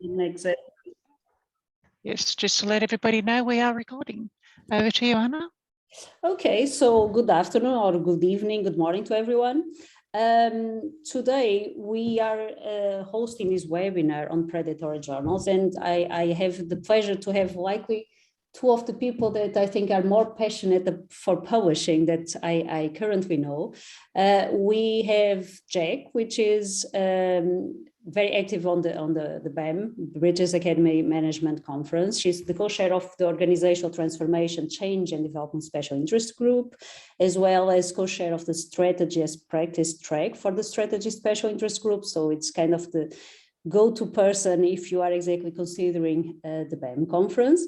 Exactly. Yes, just to let everybody know, we are recording. Over to you, Anna. Okay, so good afternoon or good evening, good morning to everyone. Today we are hosting this webinar on predatory journals, and I have the pleasure to have likely two of the people that I think are more passionate for publishing that I currently know. We have Jack, which is very active on the BAM, British Academy Management Conference. She's the co-chair of the Organizational Transformation, Change and Development Special Interest Group, as well as co-chair of the Strategy as Practice track for the Strategy Special Interest Group. So it's kind of the go-to person if you are exactly considering the BAM conference.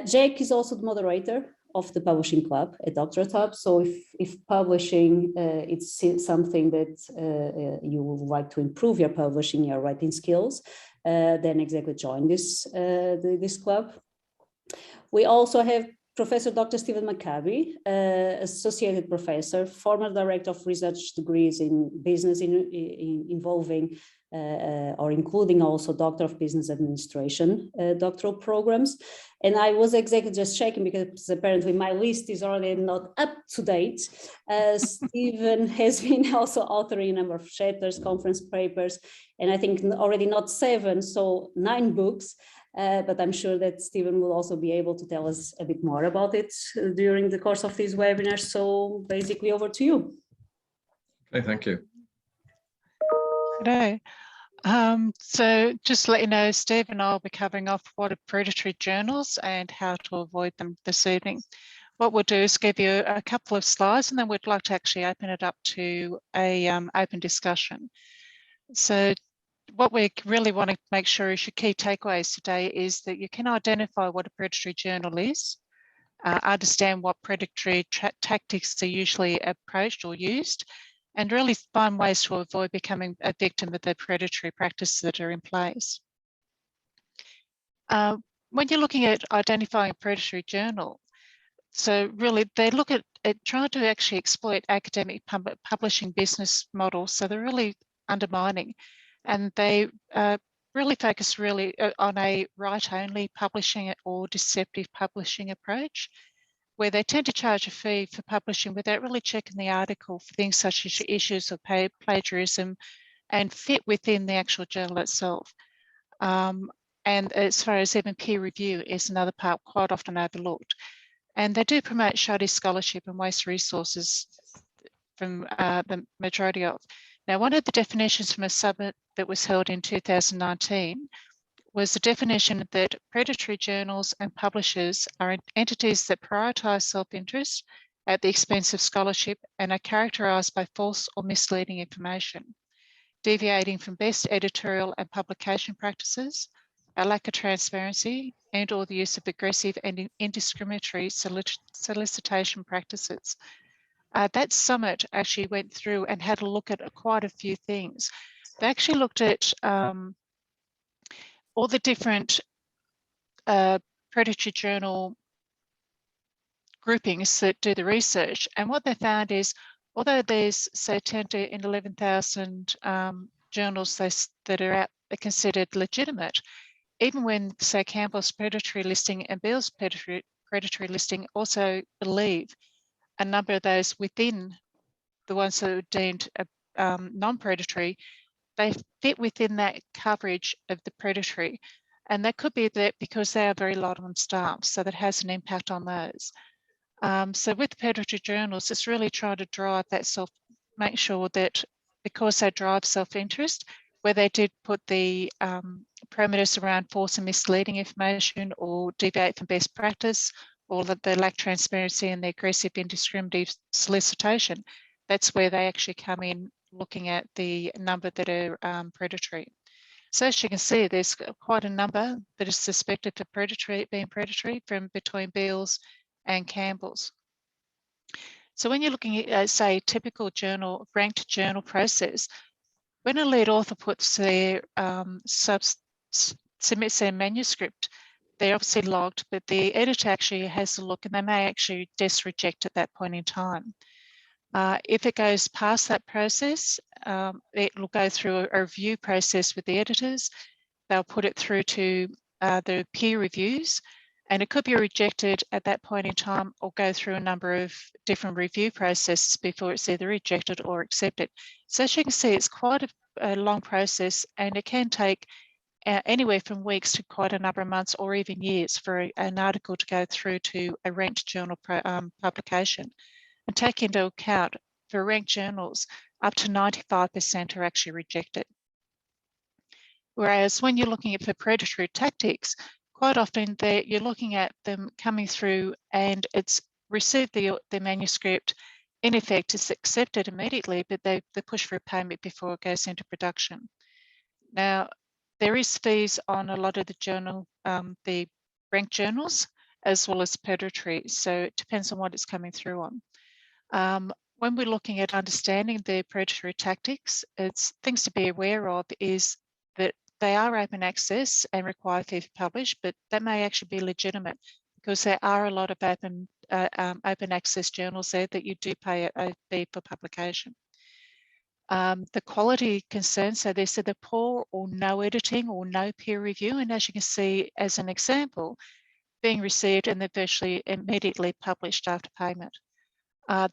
Jack is also the moderator of the publishing club at DoctorateHub. So if publishing it's something that you would like to improve your publishing, your writing skills, then exactly join this club. We also have Professor Dr. Stephen McCabe, Associated Professor, former Director of Research Degrees in Business involving or including also Doctor of Business Administration doctoral programs. And I was exactly just checking because apparently my list is already not up to date. Stephen has been also authoring a number of chapters, conference papers, and I think already not 7, so 9 books. But I'm sure that Stephen will also be able to tell us a bit more about it during the course of this webinar. So basically over to you. Okay, thank you. G'day. So just to let you know, Steve and I will be covering off what are predatory journals and how to avoid them this evening. What we'll do is give you a couple of slides, and then we'd like to actually open it up to a open discussion. So what we really want to make sure is your key takeaways today is that you can identify what a predatory journal is, understand what predatory tactics are usually approached or used, and really find ways to avoid becoming a victim of the predatory practices that are in place. When you're looking at identifying a predatory journal, so really they look at trying to actually exploit academic publishing business models. So they're really undermining, and they really focus on a write-only publishing or deceptive publishing approach, where they tend to charge a fee for publishing without really checking the article for things such as issues of plagiarism and fit within the actual journal itself. And as far as even peer review is another part quite often overlooked. And they do promote shoddy scholarship and waste resources from the majority of. Now, one of the definitions from a summit that was held in 2019 was the definition that predatory journals and publishers are entities that prioritize self-interest at the expense of scholarship and are characterized by false or misleading information, deviating from best editorial and publication practices, a lack of transparency, and or the use of aggressive and indiscriminatory solicitation practices. That summit actually went through and had a look at quite a few things. They actually looked at all the different predatory journal groupings that do the research. And what they found is, although there's say 10 to 11,000 journals that are considered legitimate, even when say Campbell's predatory listing and Beall's predatory listing also believe a number of those within the ones that are deemed non-predatory, they fit within that coverage of the predatory. And that could be that because they are very light on staff, so that has an impact on those. So with predatory journals, it's really trying to drive that make sure that because they drive self-interest, where they did put the parameters around false and misleading information or deviate from best practice, or that they lack transparency and the aggressive indiscriminate solicitation, that's where they actually come in looking at the number that are predatory. So as you can see, there's quite a number that is suspected of being predatory from between Beall's and Campbell's. So when you're looking at, say, typical journal, ranked journal process, when a lead author puts their submits their manuscript, they're obviously logged, but the editor actually has a look and they may actually just reject at that point in time. If it goes past that process, it will go through a review process with the editors. they'll put it through to the peer reviews, and it could be rejected at that point in time or go through a number of different review processes before it's either rejected or accepted. So as you can see, it's quite a long process, and it can take anywhere from weeks to quite a number of months or even years for an article to go through to a ranked journal publication. And take into account, for ranked journals, up to 95% are actually rejected. Whereas when you're looking at for predatory tactics, quite often you're looking at them coming through and it's received the manuscript, in effect it's accepted immediately, but they push for a payment before it goes into production. Now, there is fees on a lot of the ranked journals, as well as predatory, so it depends on what it's coming through on. When we're looking at understanding the predatory tactics, it's things to be aware of is that they are open access and require fee to publish, but that may actually be legitimate because there are a lot of open access journals there that you do pay a fee for publication. The quality concerns, so they said the poor or no editing or no peer review, and as you can see as an example, being received and they're virtually immediately published after payment.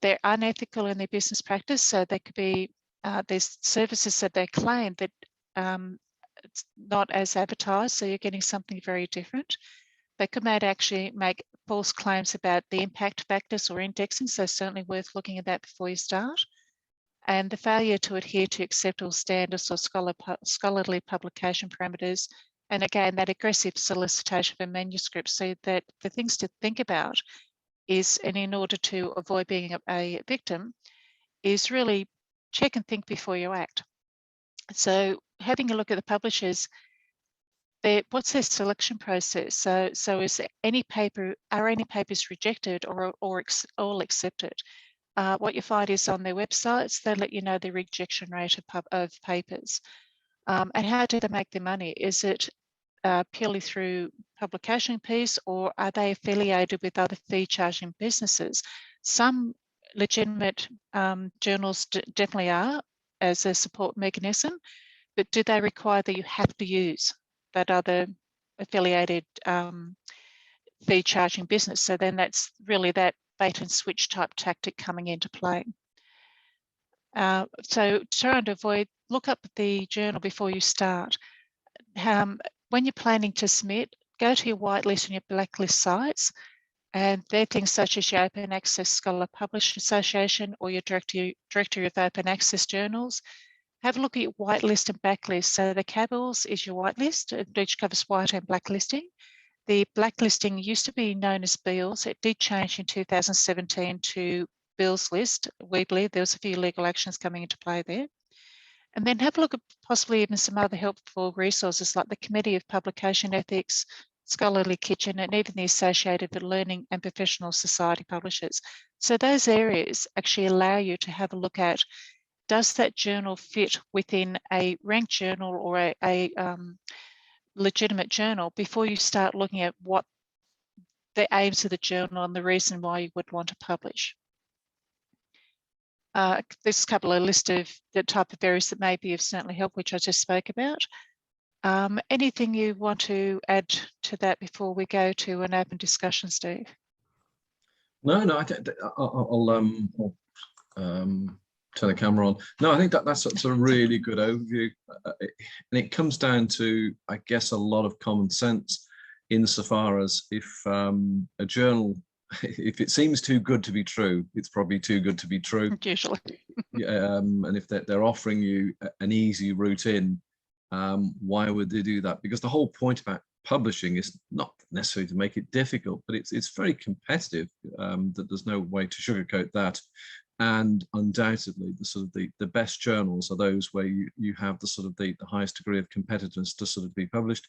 They're unethical in their business practice, so they could be, there's services that they claim that it's not as advertised, so you're getting something very different. They could actually make false claims about the impact factors or indexing, so certainly worth looking at that before you start. And the failure to adhere to acceptable standards or scholarly publication parameters, and again, that aggressive solicitation of a manuscript. So that the things to think about is, and in order to avoid being a victim, is really check and think before you act. So having a look at the publishers, what's their selection process? So is any papers rejected or all accepted? What you find is on their websites, they let you know the rejection rate of papers. And how do they make their money? Is it purely through publication piece, or are they affiliated with other fee charging businesses? Some legitimate journals definitely are as a support mechanism, but do they require that you have to use that other affiliated fee charging business? So then that's really that bait and switch type tactic coming into play. So trying to avoid, look up the journal before you start. When you're planning to submit, go to your whitelist and your blacklist sites, and they're things such as your Open Access Scholar Publisher Association or your Directory of Open Access Journals. Have a look at your whitelist and blacklist. So the CABLS is your whitelist, which covers white and blacklisting. The blacklisting used to be known as Beals. It did change in 2017 to Beals list. We believe there was a few legal actions coming into play there. And then have a look at possibly even some other helpful resources like the Committee of Publication Ethics, Scholarly Kitchen, and even the Associated Learning and Professional Society publishers. So those areas actually allow you to have a look at, does that journal fit within a ranked journal or a legitimate journal before you start looking at what the aims of the journal and the reason why you would want to publish. There's a couple of list of the type of areas that may be of certainly help, which I just spoke about. Anything you want to add to that before we go to an open discussion, Steve? No, I'll turn the camera on. No, I think that's a really good overview, and it comes down to, I guess, a lot of common sense insofar as if a journal, if it seems too good to be true, it's probably too good to be true. Usually. And if they're offering you an easy route in, why would they do that? Because the whole point about publishing is not necessarily to make it difficult, but it's very competitive. That there's no way to sugarcoat that. And undoubtedly, the best journals are those where you have the highest degree of competitiveness to sort of be published.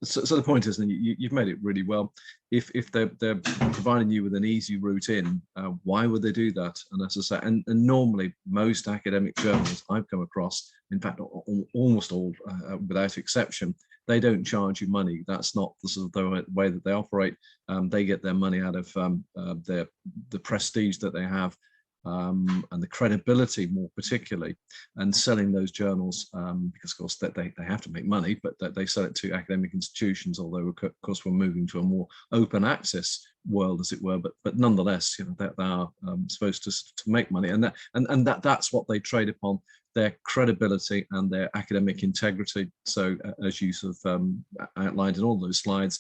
So the point is, and you've made it really well. If they're providing you with an easy route in, why would they do that? And as I say, and normally most academic journals I've come across, in fact, almost all without exception, they don't charge you money. That's not the way that they operate. They get their money out of the prestige that they have and the credibility more particularly, and selling those journals, because of course they have to make money, but they sell it to academic institutions, although of course we're moving to a more open access world, as it were, but nonetheless, you know, that they are supposed to make money, and that's what they trade upon, their credibility and their academic integrity. So as you sort of outlined in all those slides,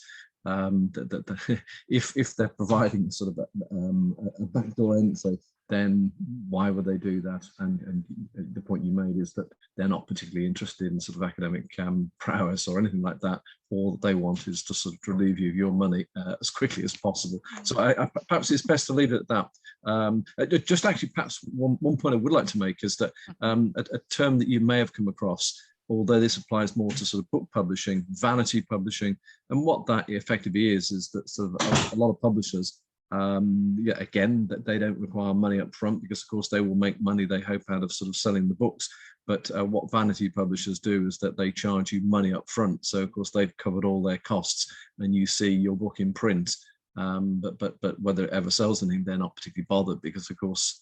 if they're providing sort of a backdoor entry, then why would they do that? And the point you made is that they're not particularly interested in sort of academic prowess or anything like that. All they want is to sort of relieve you of your money as quickly as possible. So perhaps it's best to leave it at that. Just actually, perhaps one point I would like to make is that a term that you may have come across, although this applies more to sort of book publishing, vanity publishing, and what that effectively is that sort of a lot of publishers, yeah, again, that they don't require money up front, because of course they will make money, they hope, out of sort of selling the books. But what vanity publishers do is that they charge you money up front. So of course they've covered all their costs, and you see your book in print. But whether it ever sells anything, they're not particularly bothered, because of course,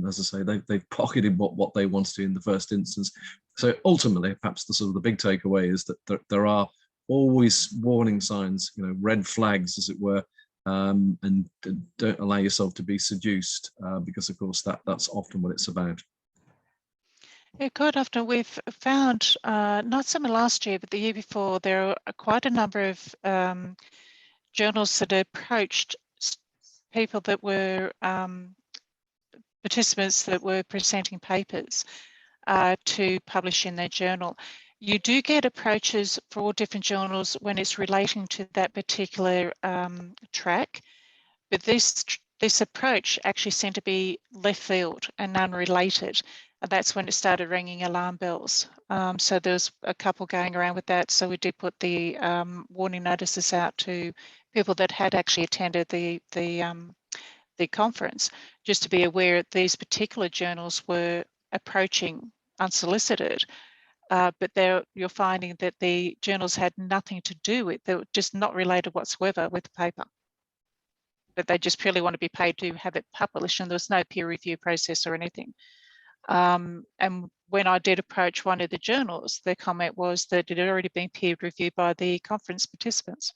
as I say, they've pocketed what they want to do in the first instance. So ultimately, perhaps the sort of the big takeaway is that there are always warning signs, you know, red flags, as it were, and don't allow yourself to be seduced, because of course that's often what it's about. Yeah, quite often we've found, not so much last year, but the year before, there are quite a number of journals that approached people that were participants that were presenting papers to publish in their journal. You do get approaches for all different journals when it's relating to that particular track, but this approach actually seemed to be left field and unrelated. And that's when it started ringing alarm bells. So there was a couple going around with that. So we did put the warning notices out to people that had actually attended the conference, just to be aware these particular journals were approaching unsolicited. But you're finding that the journals had nothing to do with, they were just not related whatsoever with the paper. But they just purely want to be paid to have it published, and there was no peer review process or anything. And when I did approach one of the journals, their comment was that it had already been peer reviewed by the conference participants.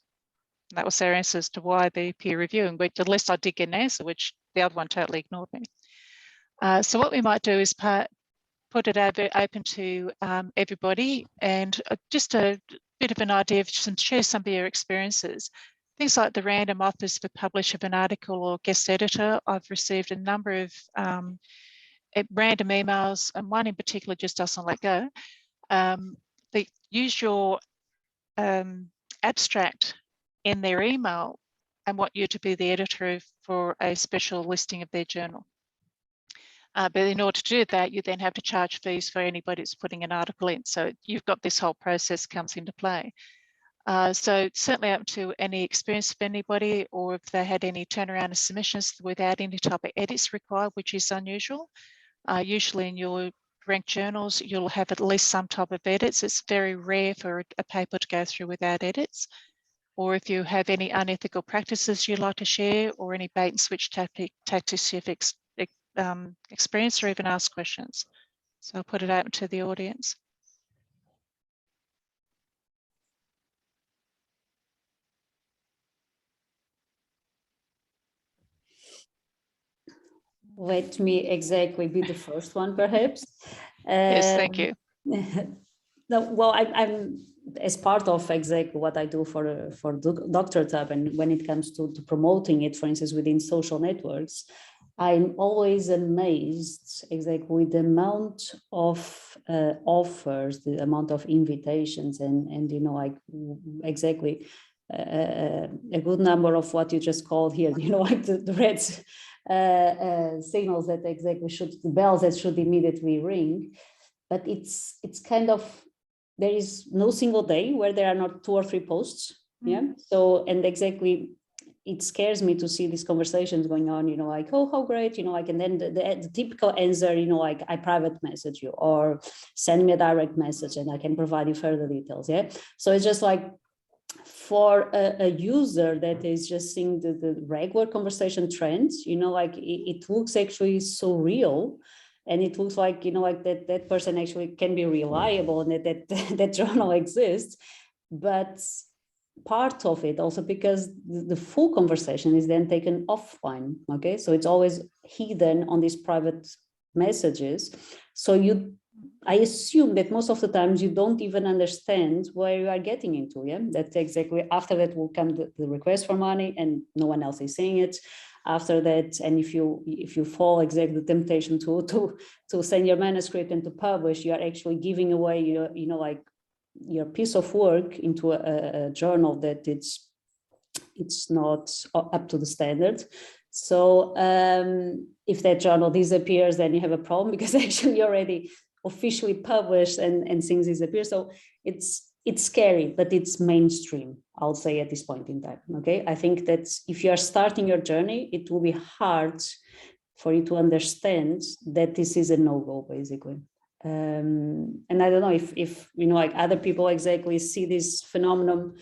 And that was their answer as to why the peer reviewing, but at least I did get an answer, which the other one totally ignored me. So what we might do is put it open to everybody, and just a bit of an idea of share some of your experiences. Things like the random offers for publish of an article or guest editor. I've received a number of random emails, and one in particular just doesn't let go. They use your abstract in their email and want you to be the editor for a special listing of their journal. But in order to do that, you then have to charge fees for anybody that's putting an article in. So you've got this whole process comes into play. So certainly up to any experience of anybody, or if they had any turnaround of submissions without any type of edits required, which is unusual. Usually in your ranked journals, you'll have at least some type of edits. It's very rare for a paper to go through without edits. Or if you have any unethical practices you'd like to share, or any bait and switch tactics you've experienced, or even ask questions. So I'll put it out to the audience. Let me exactly be the first one, perhaps. Yes, thank you. No, well, I'm as part of exactly what I do for DoctorateHub, and when it comes to promoting it, for instance, within social networks, I'm always amazed exactly with the amount of offers, the amount of invitations, and you know, like exactly a good number of what you just called here, you know, like the red signals that exactly the bells that should immediately ring. But it's kind of, there is no single day where there are not 2 or 3 posts. Yeah. So, and exactly, it scares me to see these conversations going on, you know, like, oh, how great, you know, like, and then the typical answer, you know, like, I private message you, or send me a direct message and I can provide you further details. Yeah. So it's just like, for a user that is just seeing the regular conversation trends, like it looks actually so real, and it looks like, like that person actually can be reliable, and that journal exists. But part of it also because the full conversation is then taken offline. Okay, so it's always hidden on these private messages. So I assume that most of the times you don't even understand where you are getting into. Yeah, that's exactly. After that will come the request for money, and no one else is seeing it. After that, and if you fall exactly the temptation to send your manuscript and to publish, you are actually giving away your like your piece of work into a journal that it's not up to the standard. So if that journal disappears, then you have a problem, because actually you already officially published and things disappear. So it's scary, but it's mainstream, I'll say, at this point in time. Okay, I think that if you are starting your journey, it will be hard for you to understand that this is a no-go, basically. And I don't know if like other people exactly see this phenomenon,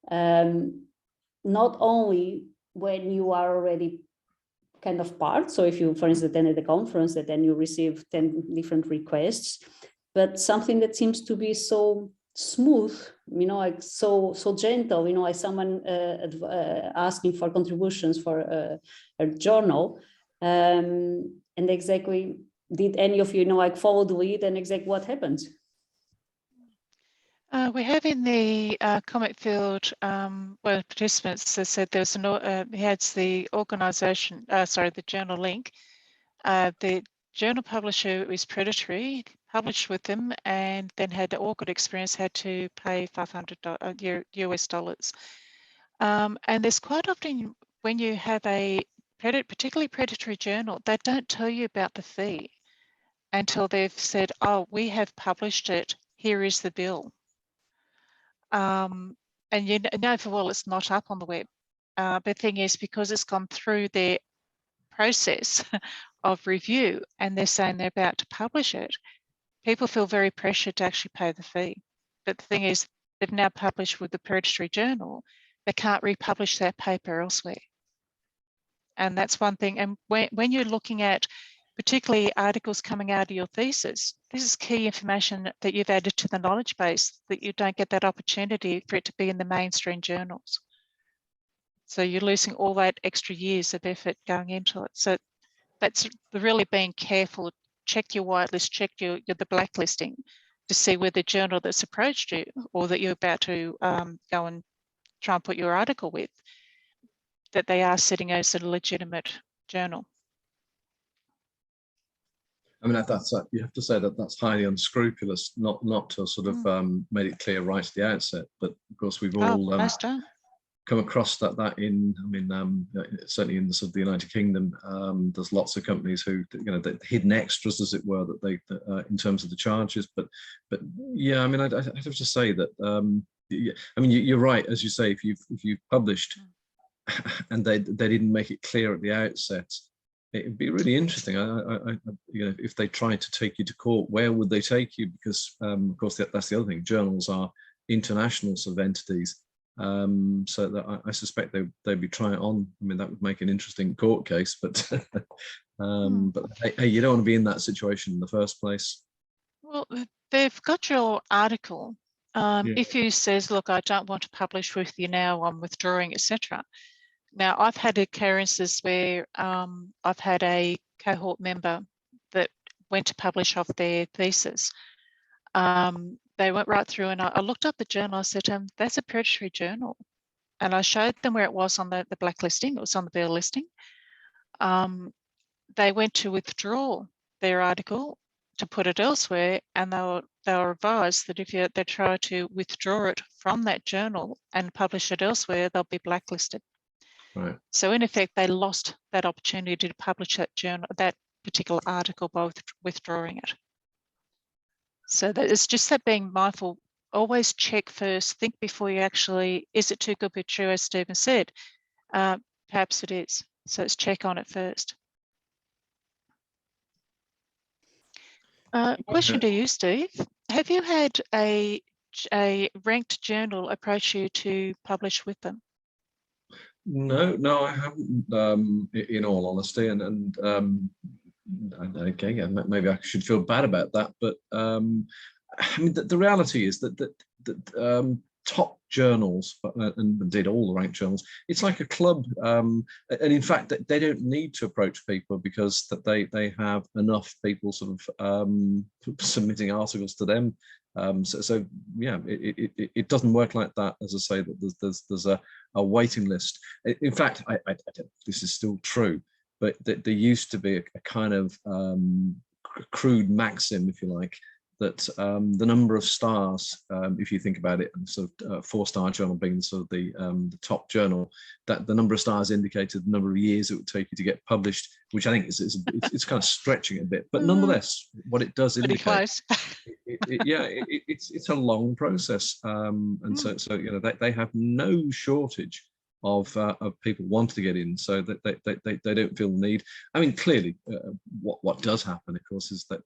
not only when you are already kind of part. So if you, for instance, attended a conference, that then you receive 10 different requests, but something that seems to be so smooth, like so gentle, like someone asking for contributions for a journal, and exactly, did any of you like follow the lead, and exactly what happened? We have in the comment field, one of the participants has said there's he had the organisation, the journal link. The journal publisher is Predatory, published with them, and then had an awkward experience, had to pay $500 US dollars. And there's quite often when you have a particularly predatory journal, they don't tell you about the fee until they've said, oh, we have published it, here is the bill. And you know for well it's not up on the web. But the thing is, because it's gone through their process of review and they're saying they're about to publish it, people feel very pressured to actually pay the fee. But the thing is, they've now published with the predatory journal, they can't republish that paper elsewhere. And that's one thing. And when you're looking at particularly articles coming out of your thesis, this is key information that you've added to the knowledge base, that you don't get that opportunity for it to be in the mainstream journals. So you're losing all that extra years of effort going into it. So that's really being careful. Check your whitelist, check the blacklisting to see whether the journal that's approached you or that you're about to go and try and put your article with, that they are sitting as a legitimate journal. I mean, that's you have to say that that's highly unscrupulous, not to sort of made it clear right at the outset. But of course, we've all come across that in. I mean, certainly in the sort of the United Kingdom, there's lots of companies who, the hidden extras, as it were, that they in terms of the charges. But yeah, I mean, I have to say that. Yeah, I mean, you're right, as you say, if you've published and they didn't make it clear at the outset. It'd be really interesting. If they tried to take you to court, where would they take you? Because, of course, that's the other thing. Journals are international sort of entities, so that I suspect they'd be trying it on. I mean, that would make an interesting court case. But, but hey, you don't want to be in that situation in the first place. Well, they've got your article. If you says, "Look, I don't want to publish with you now. I'm withdrawing," etc. Now, I've had occurrences where I've had a cohort member that went to publish off their thesis. They went right through and I looked up the journal. I said, that's a predatory journal. And I showed them where it was on the blacklisting. It was on the bill listing. They went to withdraw their article to put it elsewhere, and they were advised that if they try to withdraw it from that journal and publish it elsewhere, they'll be blacklisted. Right. So in effect, they lost that opportunity to publish that particular article by withdrawing it. So that it's just that being mindful. Always check first. Think before you actually. Is it too good to be true, as Stephen said? Perhaps it is. So let's check on it first. Question to you, Steve. Have you had a a ranked journal approach you to publish with them? No, I haven't. In all honesty, and okay, maybe I should feel bad about that, but I mean, the reality is that top journals, and indeed all the ranked journals, it's like a club, and in fact they don't need to approach people because that they have enough people sort of submitting articles to them. So yeah, it doesn't work like that. As I say, that there's a waiting list. In fact, I don't know if this is still true, but there used to be a kind of crude maxim, if you like, that the number of stars, if you think about it, sort of 4-star journal being sort of the top journal, that the number of stars indicated the number of years it would take you to get published, which I think it's kind of stretching it a bit, but nonetheless, what it does Pretty indicate, close. it's a long process, and so you know they have no shortage of people wanting to get in, so that they don't feel the need. I mean, clearly, what does happen, of course, is that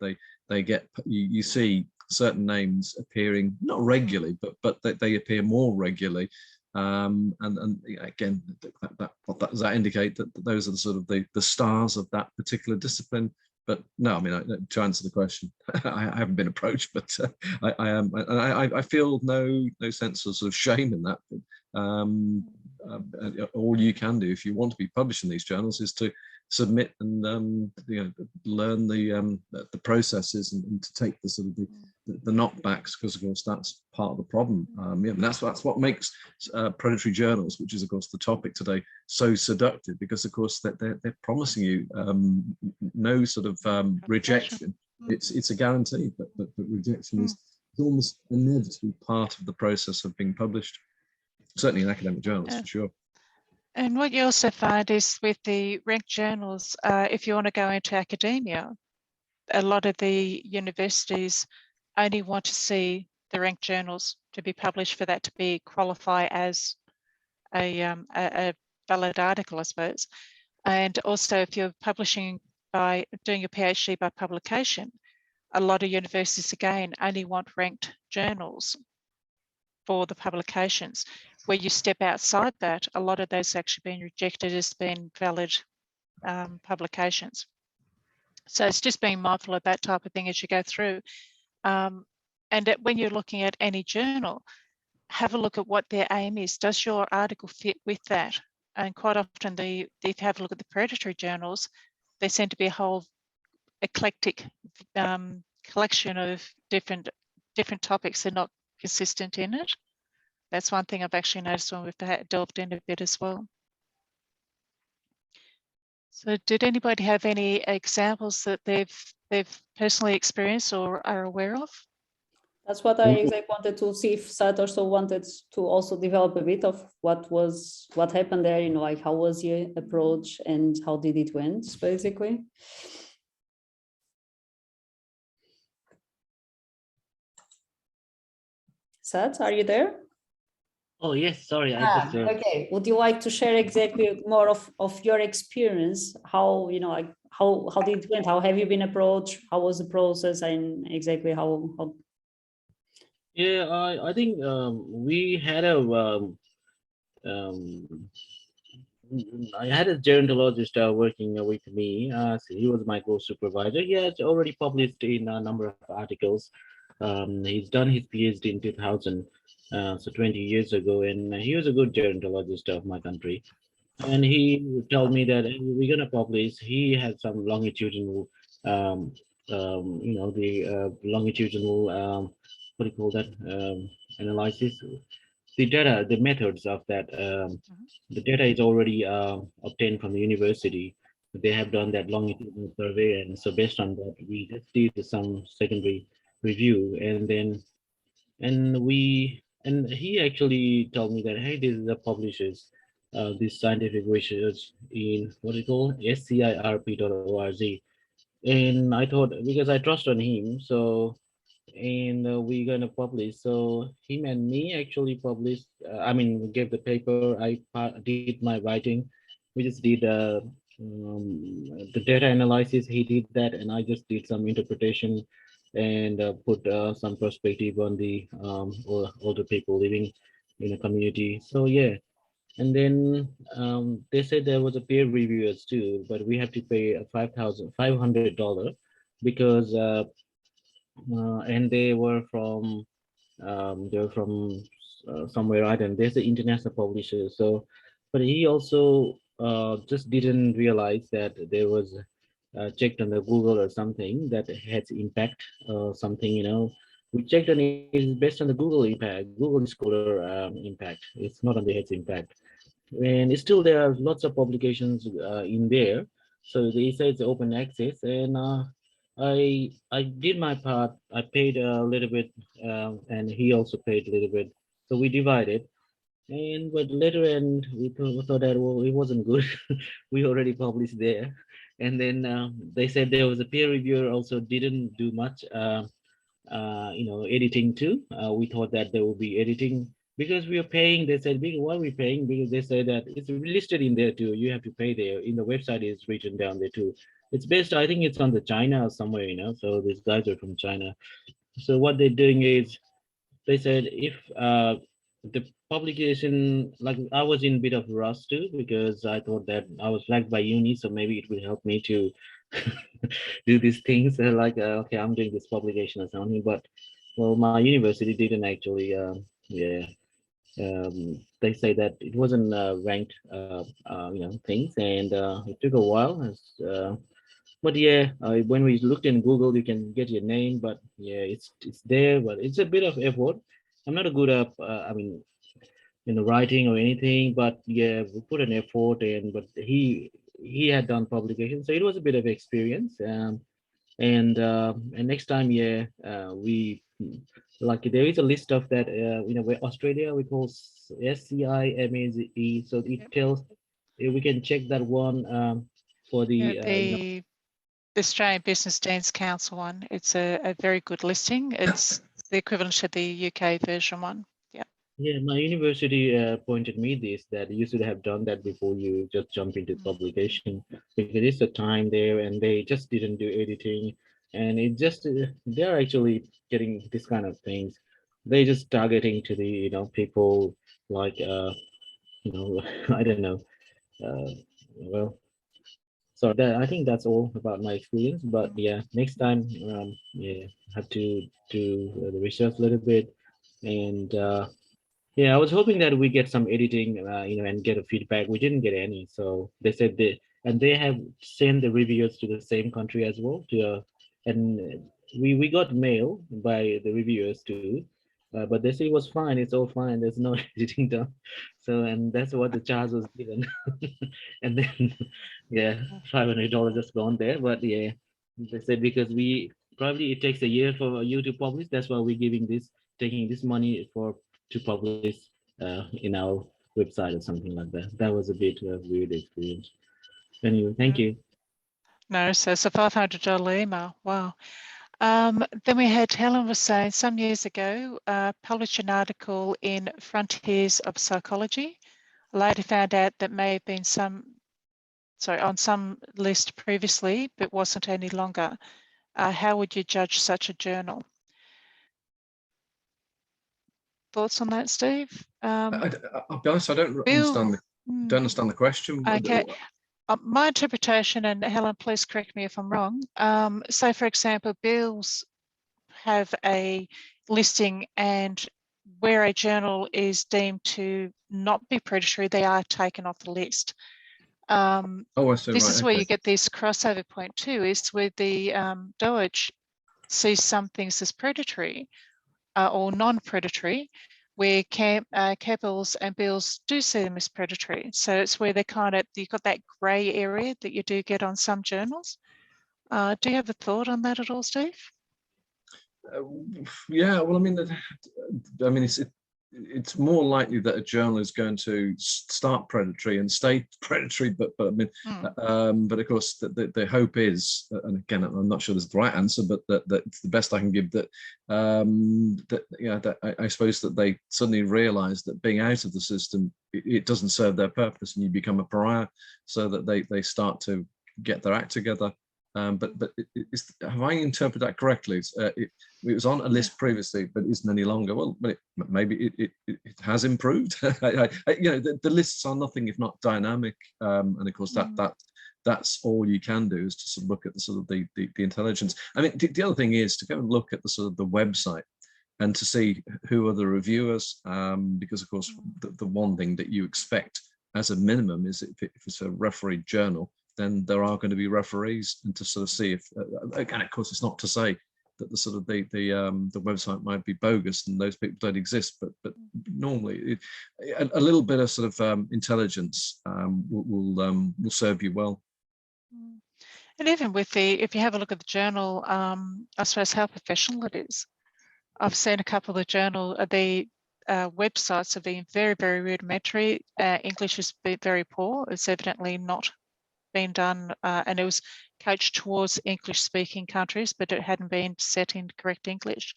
they get you see certain names appearing not regularly, but they appear more regularly, and again, what does that indicate? That those are the sort of the stars of that particular discipline. But no, I mean, to answer the question, I haven't been approached, but I am, and I feel no sense of sort of shame in that. All you can do if you want to be published in these journals is to submit and you know, learn the processes and to take the sort of the knockbacks, because of course that's part of the problem. Yeah, and that's what makes predatory journals, which is of course the topic today, so seductive, because of course they're promising you no sort of rejection. It's a guarantee, but rejection is almost inevitably part of the process of being published. Certainly in academic journals, for sure. And what you also find is with the ranked journals, if you want to go into academia, a lot of the universities only want to see the ranked journals to be published for that to be qualify as a valid article, I suppose. And also, if you're publishing by doing your PhD by publication, a lot of universities again only want ranked journals for the publications. Where you step outside that, a lot of those actually been rejected as being valid publications. So it's just being mindful of that type of thing as you go through. And when you're looking at any journal, have a look at what their aim is. Does your article fit with that? And quite often, if you have a look at the predatory journals, they seem to be a whole eclectic collection of different topics. They're not consistent in it. That's one thing I've actually noticed when we've delved in a bit as well. So did anybody have any examples that they've personally experienced or are aware of? That's what I exactly wanted to see if Sat also wanted to also develop a bit of what happened there, you know, like how was your approach and how did it went, basically. Sat, are you there? Oh yes, sorry. Okay. Would you like to share exactly more of your experience? How, you know, like how did it went? How have you been approached? How was the process, and exactly how? Yeah, I think we had I had a gerontologist working with me. So he was my course supervisor. He has already published in a number of articles. He's done his PhD in 2000, so 20 years ago, and he was a good gerontologist of my country. And he told me that hey, we're gonna publish. He had some longitudinal, you know, the longitudinal, what do you call that, analysis. The data, the methods of that, the data is already obtained from the university. They have done that longitudinal survey, and so based on that, we just did some secondary review, and then and he actually told me that hey, this is the publishers. This scientific research in what is called scirp.org, and I thought because I trust on him, so and we're gonna publish. So him and me actually published. I mean, we gave the paper. I did my writing. We just did the data analysis. He did that, and I just did some interpretation and put some perspective on the older people living in a community. So yeah, and then they said there was a peer reviewers too, but we have to pay $5,500 because and they were from somewhere, I don't. There's an international publisher, so but he also just didn't realize that there was checked on the Google or something that has impact something, you know. We checked on it is based on the Google impact, Google Scholar impact. It's not on the Heads impact, and still there are lots of publications in there. So they say it's open access, and I did my part. I paid a little bit, and he also paid a little bit. So we divided. And but later, and we thought that well, it wasn't good. We already published there, and then they said there was a peer reviewer also didn't do much. You know, editing too. We thought that there would be editing because we are paying. They said, why are we paying? Because they said that it's listed in there too. You have to pay there. In the website is written down there too. It's based, I think it's on the China or somewhere, you know. So these guys are from China. So what they're doing is they said if the publication, like I was in a bit of rush too because I thought that I was flagged by uni, so maybe it will help me to do these things. Like okay, I'm doing this publication or something, but well, my university didn't actually. Yeah, they say that it wasn't ranked, you know, things, and it took a while. But yeah, when we looked in Google, you can get your name, but yeah, it's there, but it's a bit of effort. I'm not a good at, I mean, in the writing or anything, but yeah, we put an effort, and but he had done publication, so it was a bit of experience. And next time, yeah, we like there is a list of that, you know, where Australia we call SCIMAZE, so it Yep. tells we can check that one for the Yeah, you know. the Australian Business Deans Council one. It's a very good listing. It's the equivalent to the UK version one. Yeah. Yeah, my university pointed me this that you should have done that before you just jump into publication because it's a time there and they just didn't do editing, and it just they're actually getting this kind of things. They just targeting to the, you know, people like you know, I don't know. Uh, well, so that I think that's all about my experience. But yeah, next time, yeah, have to do the research a little bit, and yeah, I was hoping that we get some editing, you know, and get a feedback. We didn't get any, so they said they have sent the reviewers to the same country as well. And we got mail by the reviewers too, but they say it was fine. It's all fine. There's no editing done. So and that's what the charge was given. And then yeah, $500 just gone there. But yeah, they said because we probably it takes a year for you to publish. That's why we're giving this taking this money for to publish in our website or something like that. That was a bit of a weird experience. Anyway, thank you. No, so it's a $500 email. Wow. Then we had Helen was saying some years ago, published an article in Frontiers of Psychology. Later found out that may have been on some list previously, but wasn't any longer. How would you judge such a journal? Thoughts on that, Steve? I'll be honest, I don't understand the question. Okay. My interpretation, and Helen, please correct me if I'm wrong. So, for example, bills have a listing, and where a journal is deemed to not be predatory, they are taken off the list. Oh, I see. This Right, is where okay. you get this crossover point too, is where the DOGE sees some things as predatory or non-predatory, where capitals and bills do see them as predatory. So it's where they kind of, you've got that grey area that you do get on some journals. Do you have a thought on that at all, Steve? Yeah, well, I mean, it's more likely that a journal is going to start predatory and stay predatory, but I mean, but of course, the hope is, and again, I'm not sure there's the right answer, but that's the best I can give. I suppose that they suddenly realise that being out of the system, it doesn't serve their purpose, and you become a pariah, so that they start to get their act together. have I interpreted that correctly? It was on a list previously, but isn't any longer. Well, but maybe it has improved. The lists are nothing if not dynamic, and of course that's all you can do, is to sort of look at the sort of the intelligence. I mean, the other thing is to go and look at the sort of the website and to see who are the reviewers, because of course the one thing that you expect as a minimum is if it's a referee journal, then there are going to be referees, and to sort of see if, again, of course, it's not to say that the sort of the website might be bogus and those people don't exist, but normally a little bit of sort of intelligence will serve you well. And even with if you have a look at the journal, I suppose how professional it is. I've seen a couple of the journal, the websites have been very, very rudimentary. English has been very poor. It's evidently not been done, and it was coached towards English speaking countries, but it hadn't been set in correct English.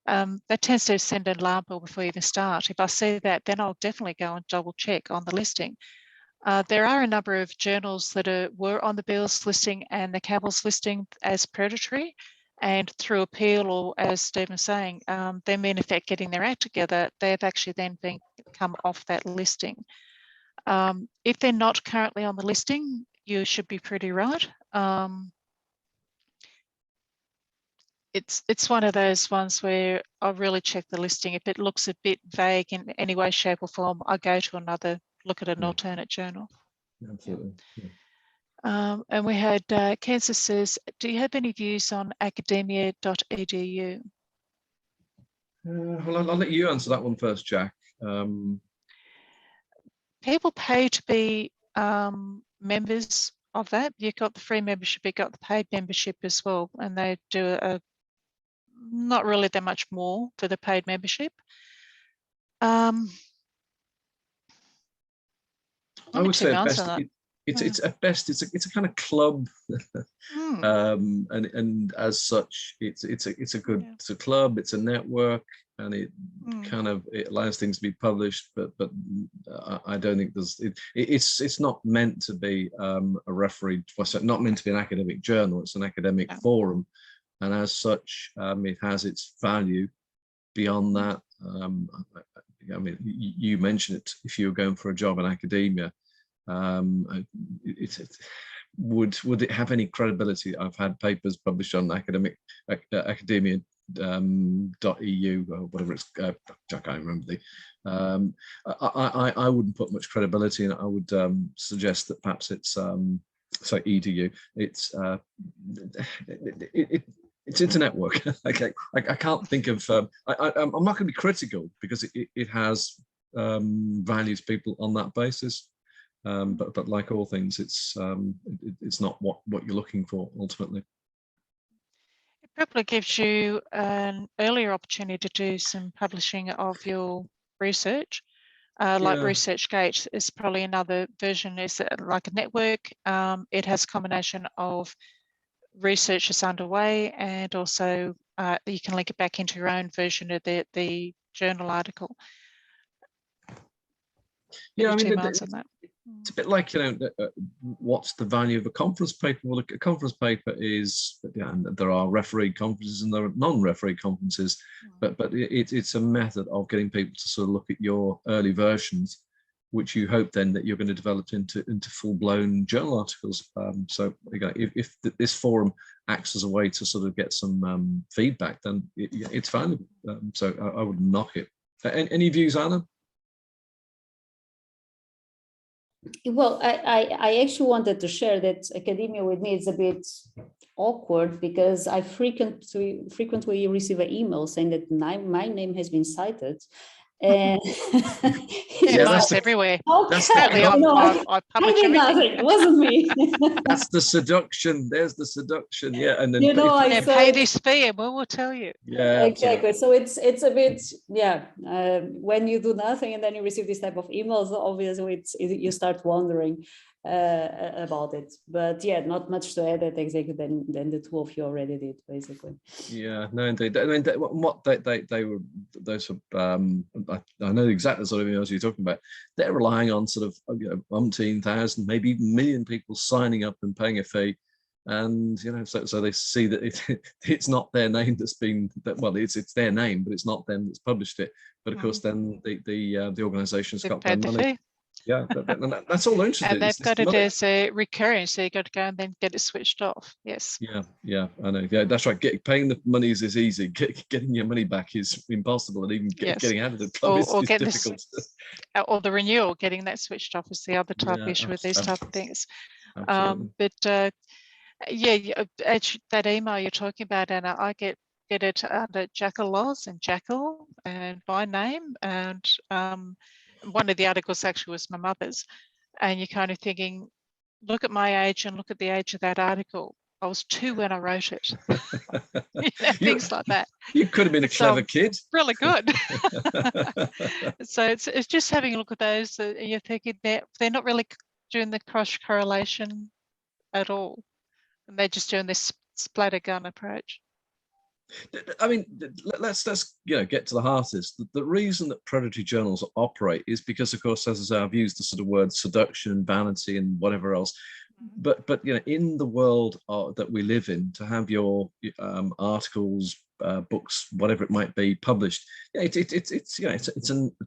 That tends to send an alarm bell before you even start. If I see that, then I'll definitely go and double check on the listing. There are a number of journals that were on the Beals listing and the Campbell's listing as predatory, and through appeal, or as Stephen was saying, them in effect getting their act together, they've actually then come off that listing. If they're not currently on the listing, you should be pretty right. It's one of those ones where I really check the listing. If it looks a bit vague in any way, shape or form, I go to another, look at an alternate journal. Absolutely. Yeah. And we had Kansas says, do you have any views on academia.edu? Well, I'll let you answer that one first, Jack. People pay to be members of that. You've got the free membership, you've got the paid membership as well, and they do not really that much more for the paid membership. I would say at best, it's at best it's a kind of club, and as such, it's a good it's a club, it's a network, and it kind of it allows things to be published, but I don't think it's not meant to be a referee, not meant to be an academic journal. It's an academic forum, and as such, it has its value. Beyond that, I mean, you mentioned it. If you were going for a job in academia, would it have any credibility? I've had papers published on academia.eu or whatever it's. I can't remember the. I wouldn't put much credibility in it. I would suggest that perhaps it's sorry, edu. It's a network. Okay, I can't think of. I'm not going to be critical because it has values people on that basis. But like all things, it's not what you're looking for ultimately. It probably gives you an earlier opportunity to do some publishing of your research. Like ResearchGate is probably another version. Is like a network. It has a combination of research is underway, and also you can link it back into your own version of the journal article. Yeah, I mean, it's a bit like, what's the value of a conference paper? Well, a conference paper is, there are referee conferences and there are non-referee conferences, but it's a method of getting people to sort of look at your early versions, which you hope then that you're going to develop into full-blown journal articles. So again, if this forum acts as a way to sort of get some feedback, then it's valuable. So I wouldn't knock it. Any views, Anna? Well, I actually wanted to share that academia with me is a bit awkward because I frequently receive an email saying that my name has been cited. And that's everywhere. Okay, I publish everything. Nothing. It wasn't me. That's the seduction. There's the seduction. Yeah, and then I pay this fee, and we'll tell you. Yeah, exactly. Absolutely. So it's a bit when you do nothing and then you receive this type of emails, obviously you start wondering about it. But yeah, not much to add exactly than the two of you already did, basically. Yeah, no, indeed. I mean, what they were, those I know exactly the sort of emails you're talking about. They're relying on sort of 1,000, maybe even 1 million people signing up and paying a fee, and so they see that it's not their name that's been well, it's their name, but it's not them that's published it. But of course, then the organisation's got their money. Yeah, that's all they're interested in. And they've got it as a recurring, so you've got to go and then get it switched off. Yes. Yeah, I know. Yeah, that's right. Paying the monies is easy. Getting your money back is impossible, and even getting out of the club is difficult. Or the renewal, getting that switched off is the other type of issue with these type of things. But actually, that email you're talking about, Anna, I get it under Jackal Laws and Jackal and by name, and one of the articles actually was my mother's, and you're kind of thinking, look at my age and look at the age of that article. I was 2 when I wrote it. Things like that. You could have been a clever kid. Really good. So it's just having a look at those. You're thinking they're not really doing the cross correlation at all, and they're just doing this splattergun approach. I mean, let's get to the heart of this. The reason that predatory journals operate is because, of course, as I've used the sort of word seduction, vanity, and whatever else. But in the world that we live in, to have your articles, books, whatever it might be, published, it's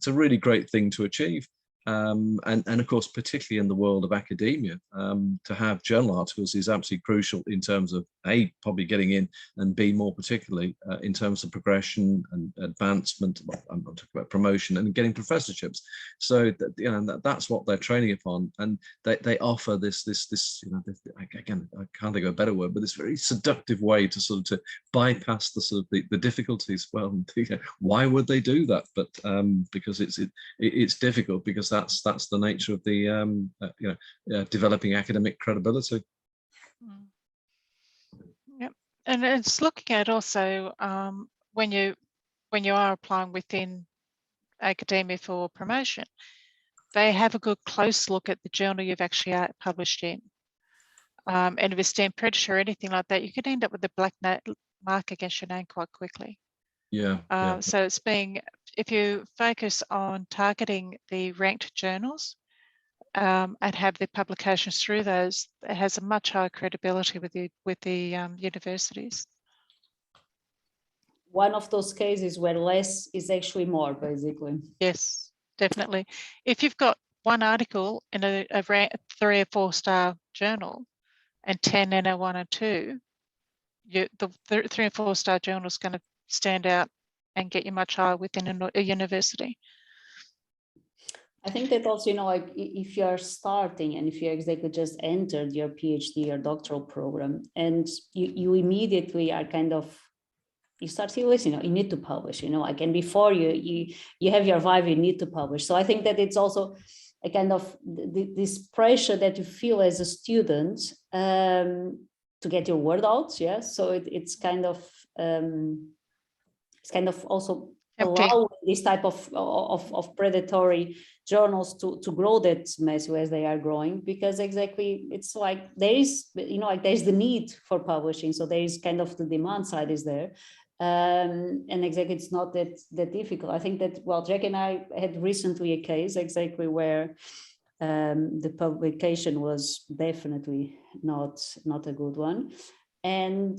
a really great thing to achieve. And of course, particularly in the world of academia, to have journal articles is absolutely crucial in terms of A, probably getting in, and B, more particularly in terms of progression and advancement. Well, I'm talking about promotion and getting professorships. So that's what they're training upon, and they offer this again, I can't think of a better word, but this very seductive way to sort of to bypass the sort of the difficulties. Well, why would they do that? But because it's difficult, because that's the nature of the developing academic credibility. Yep, and it's looking at also when you are applying within academia for promotion, they have a good close look at the journal you've actually published in. And if it's deemed predatory or anything like that, you could end up with a black mark against your name quite quickly. Yeah. So it's if you focus on targeting the ranked journals and have the publications through those, it has a much higher credibility with the universities. One of those cases where less is actually more, basically. Yes, definitely. If you've got one article in a 3 or 4 star journal and 10 in a 1 or 2, the 3 or 4 star journal is going to stand out and get you much higher within a university. I think that also, like if you're starting and if you exactly just entered your PhD or doctoral program, and you immediately are you start to listen, you need to publish, like, and before you have your vibe, you need to publish. So I think that it's also a kind of this pressure that you feel as a student to get your word out. Yeah. So it's kind of also allow this type of predatory journals to grow that massively as they are growing, because exactly it's like there is, like there's the need for publishing. So there is kind of the demand side is there. And exactly, it's not that difficult. I think that, well, Jack and I had recently a case exactly where the publication was definitely not a good one, and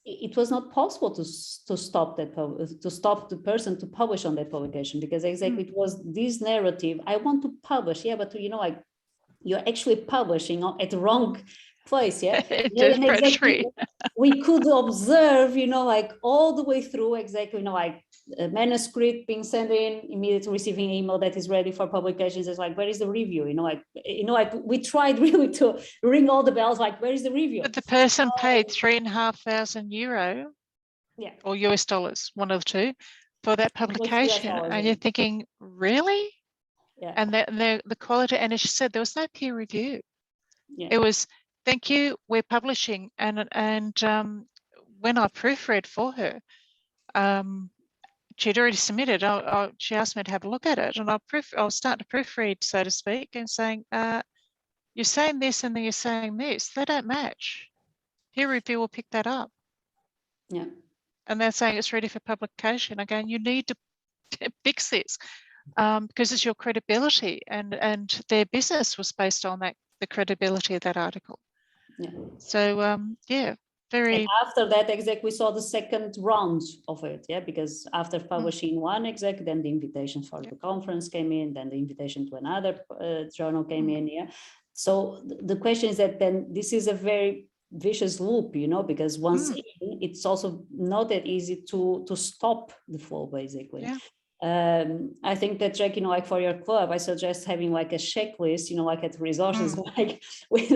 it was not possible to stop the person to publish on that publication, because exactly it was this narrative. I want to publish, yeah, but like you're actually publishing at the wrong place, yeah. And exactly, we could observe, like all the way through, exactly, like a manuscript being sent in, immediately receiving an email that is ready for publications. It's like, where is the review? Like we tried really to ring all the bells, like, where is the review? But the person paid €3,500, yeah, or US dollars, one of the two, for that publication, and you're thinking, really? Yeah. And the quality, and as she said, there was no peer review. Yeah. It was, thank you, we're publishing. And when I proofread for her, she'd already submitted. She asked me to have a look at it, and I'll start to proofread, so to speak, and saying, you're saying this and then you're saying this. They don't match. Peer review will pick that up. Yeah. And they're saying it's ready for publication. Again, you need to fix this because it's your credibility, and their business was based on the credibility of that article. Yeah. So yeah, very. And after that, exactly, we saw the second round of it, yeah, because after publishing one exec, then the invitation for the conference came in, then the invitation to another journal came in, yeah. So the question is that then this is a very vicious loop, you know, because once in, it's also not that easy to stop the flow, basically. Yeah. I think that, Jack, you know, like for your club, I suggest having like a checklist, you know, like at resources, like with,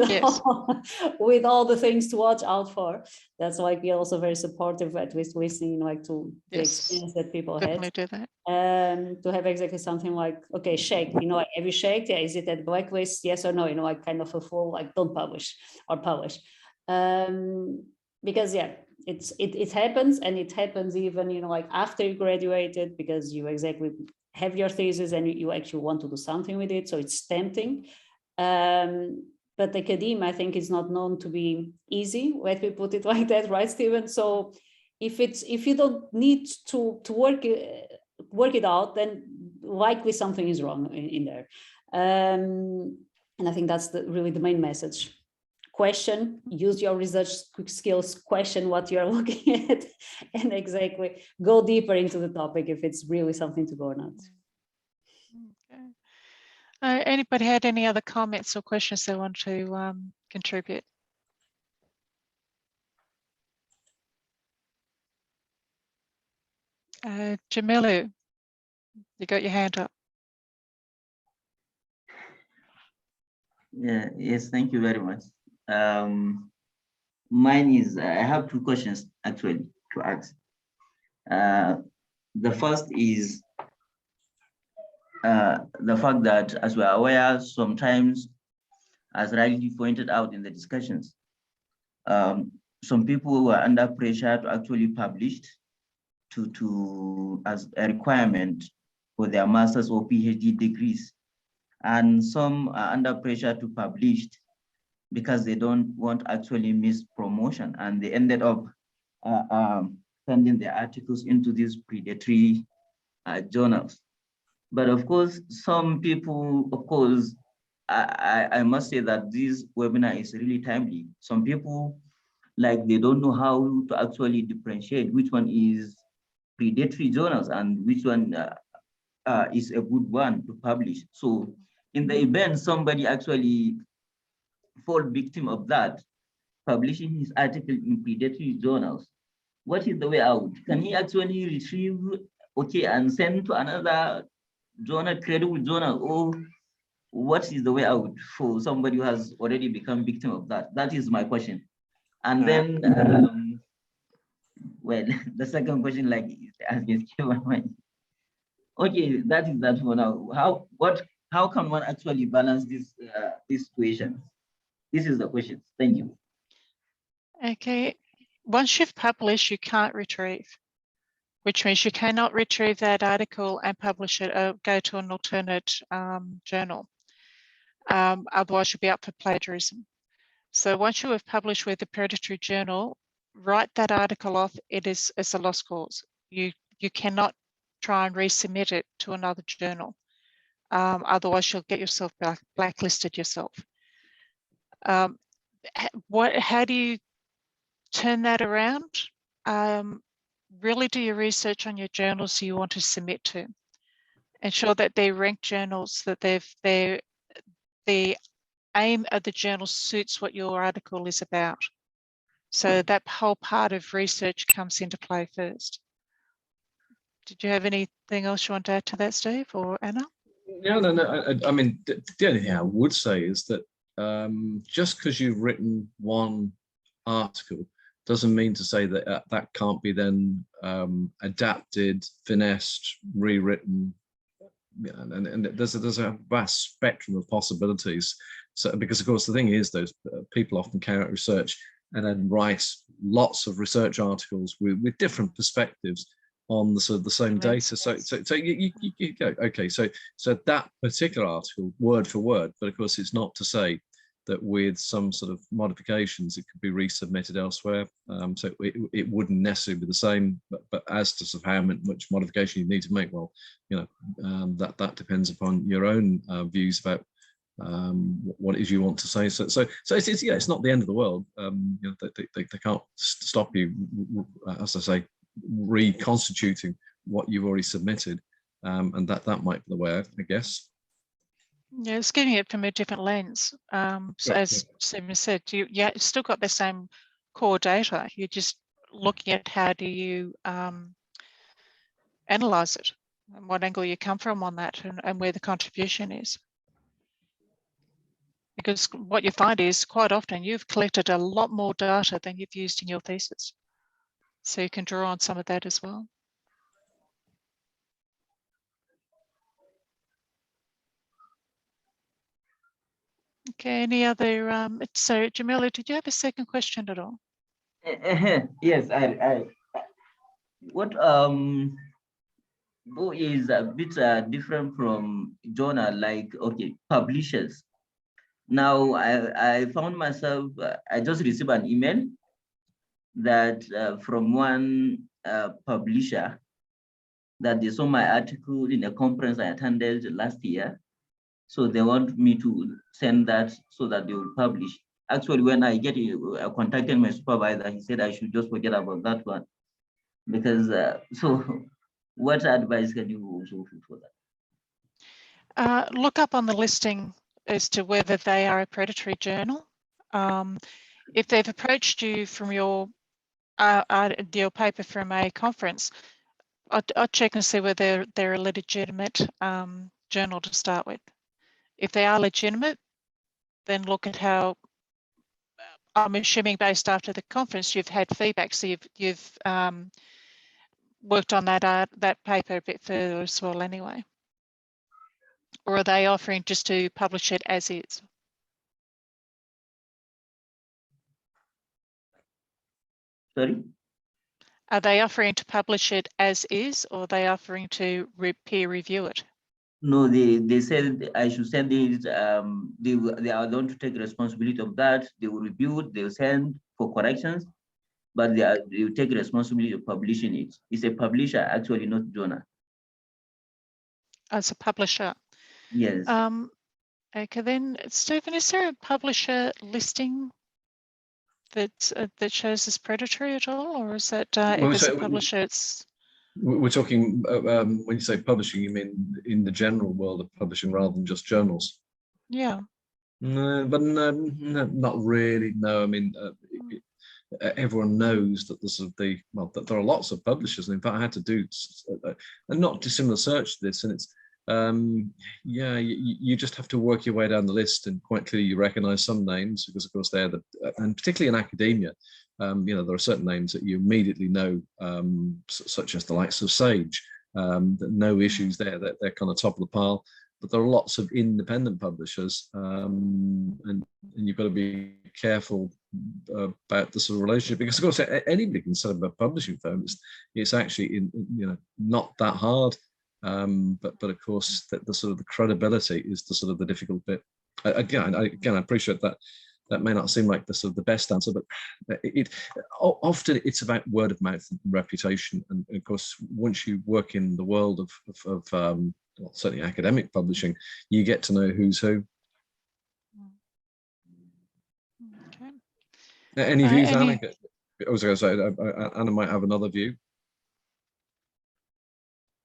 with all the things to watch out for. That's like we're also very supportive at least listening, like to the experience that people definitely had. Do that. To have exactly something like, okay, shake, you know, like have you shaked? Yeah, is it at blacklist? Yes or no? You know, like kind of a full, like don't publish or publish. Because yeah, it happens, and it happens even, you know, like after you graduated, because you exactly have your thesis and you actually want to do something with it, so it's tempting. But academia, I think, is not known to be easy, let me put it like that, right, Stephen? So if you don't need to work it out, then likely something is wrong in there. And I think that's really the main message. Question, use your research skills, question what you're looking at, and exactly go deeper into the topic if it's really something to go or not. Okay. Anybody had any other comments or questions they want to contribute? Jamilu, you got your hand up. Yeah, yes, thank you very much. Mine is, I have two questions actually to ask. The first is the fact that, as we are aware, sometimes, as rightly pointed out in the discussions, some people were under pressure to actually publish as a requirement for their master's or PhD degrees. And some are under pressure to publish because they don't want actually miss promotion, and they ended up sending their articles into these predatory journals. But of course, some people, of course, I must say that this webinar is really timely. Some people, like, they don't know how to actually differentiate which one is predatory journals and which one is a good one to publish. So in the event somebody actually fall victim of that, publishing his article in predatory journals, what is the way out? Can he actually retrieve, okay, and send to another journal, credible journal, or what is the way out for somebody who has already become victim of that? That is my question. And then, well, the second question, like, has been my mind. Okay, that is that for now. How can one actually balance this situation? This is the question. Thank you. Okay, once you've published, you can't retrieve, which means you cannot retrieve that article and publish it or go to an alternate journal. Otherwise, you'll be up for plagiarism. So once you have published with the predatory journal, write that article off. It's a lost cause. You cannot try and resubmit it to another journal. Otherwise, you'll get yourself blacklisted yourself. How do you turn that around? Really do your research on your journals you want to submit to. Ensure that they're ranked journals, that the aim of the journal suits what your article is about. So that whole part of research comes into play first. Did you have anything else you want to add to that, Steve or Anna? No. I mean, the only thing I would say is that just because you've written one article doesn't mean to say that that can't be then adapted, finessed, rewritten, and there's a vast spectrum of possibilities. So, because of course the thing is, those people often carry out research and then write lots of research articles with different perspectives on the sort of the same data. So you go, okay, so that particular article, word for word, but of course it's not to say that with some sort of modifications it could be resubmitted elsewhere. So it wouldn't necessarily be the same, but as to sort of how much modification you need to make, well, you know, that depends upon your own views about what it is you want to say. So it's yeah, it's not the end of the world. You know, they can't stop you, as I say, reconstituting what you've already submitted, and that might be the way out, I guess. Yeah, it's getting it from a different lens. So as Stephen said, you still got the same core data. You're just looking at how do you analyze it, and what angle you come from on that, and where the contribution is. Because what you find is quite often you've collected a lot more data than you've used in your thesis. So you can draw on some of that as well. Okay, any other, so Jamila, did you have a second question at all? Yes, what is a bit different from journal, like, okay, publishers. Now I found myself, I just received an email that from one publisher, that they saw my article in a conference I attended last year. So they want me to send that so that they will publish. Actually, when I contacted my supervisor, he said I should just forget about that one. Because, so what advice can you also for that? Look up on the listing as to whether they are a predatory journal. If they've approached you from your paper from a conference, I'll check and see whether they're a legitimate journal to start with. If they are legitimate, then look at how, I'm assuming based after the conference, you've had feedback, so you've worked on that paper a bit further as well anyway. Or are they offering just to publish it as is? Sorry? Are they offering to publish it as is, or are they offering to peer review it? No, they said I should send it. They are going to take responsibility of that. They will review it. They will send for corrections, but they will take responsibility of publishing it. It's a publisher, actually, not journal. As a publisher. Yes. Okay, then Stephen, is there a publisher listing that shows as predatory at all, or is that if it's a publisher, it's? We're talking, when you say publishing, you mean in the general world of publishing rather than just journals? Yeah. No, but no, not really. No, I mean, everyone knows that that there are lots of publishers. And in fact, I had to do a not dissimilar search to this, and it's, yeah, you just have to work your way down the list, and quite clearly you recognize some names because, of course, they're and particularly in academia, you know, there are certain names that you immediately know, such as the likes of Sage. No issues there, that they're kind of top of the pile. But there are lots of independent publishers, and you've got to be careful about the sort of relationship, because, of course, anybody can set up a publishing firm. It's actually, you know, not that hard. But of course, the sort of the credibility is the sort of the difficult bit. Again, I appreciate that. That may not seem like the sort of the best answer, but often it's about word of mouth and reputation. And of course, once you work in the world of well, certainly academic publishing, you get to know who's who. Okay. Any views, Anna? I was going to say, Anna might have another view.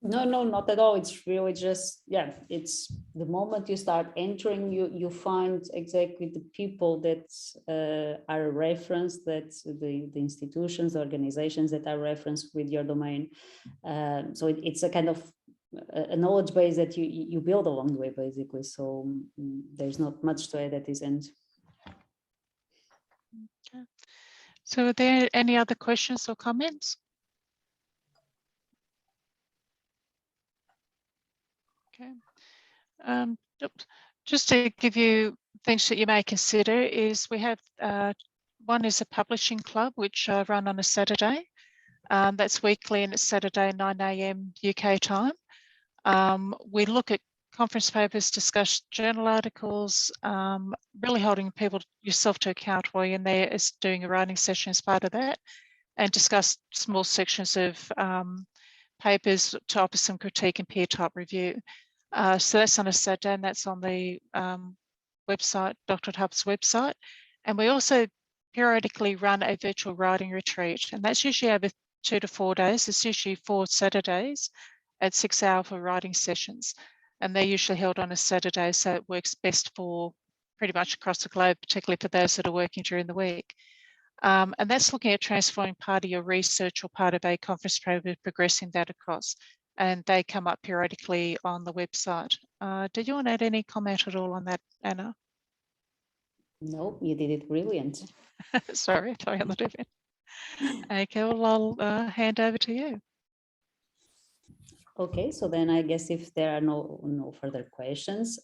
No, not at all. It's really just, yeah, it's the moment you start entering, you find exactly the people that are referenced, that the institutions, the organizations that are referenced with your domain. So it's a kind of a knowledge base that you build along the way, basically. So there's not much to add at this end. Okay. So are there any other questions or comments? Okay. Just to give you things that you may consider is we have one is a publishing club, which I run on a Saturday. That's weekly, and it's Saturday 9 AM UK time. We look at conference papers, discuss journal articles, really holding people, yourself to account while you're in there, is doing a writing session as part of that, and discuss small sections of papers to offer some critique and peer type review. So that's on a Saturday, and that's on the website, DoctorateHub's website. And we also periodically run a virtual writing retreat, and that's usually over 2 to 4 days. It's usually 4 Saturdays at 6-hour writing sessions. And they're usually held on a Saturday, so it works best for pretty much across the globe, particularly for those that are working during the week. And that's looking at transforming part of your research or part of a conference program, progressing that across. And they come up periodically on the website. Did you want to add any comment at all on that, Anna? No, you did it brilliant. Sorry, sorry on the deaf end. Okay, well, I'll hand over to you. Okay, so then I guess if there are no further questions,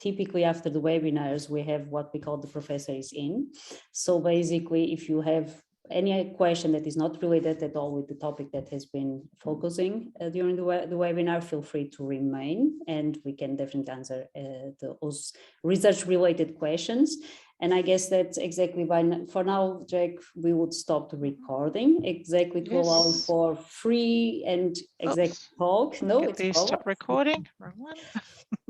typically after the webinars, we have what we call the professor is in. So basically, if you have any question that is not related at all with the topic that has been focusing during the webinar, feel free to remain, and we can definitely answer those research-related questions. And I guess that's exactly for now, Jack, we would stop the recording exactly to allow for free and exact talk. No, it's stop recording. Wrong one.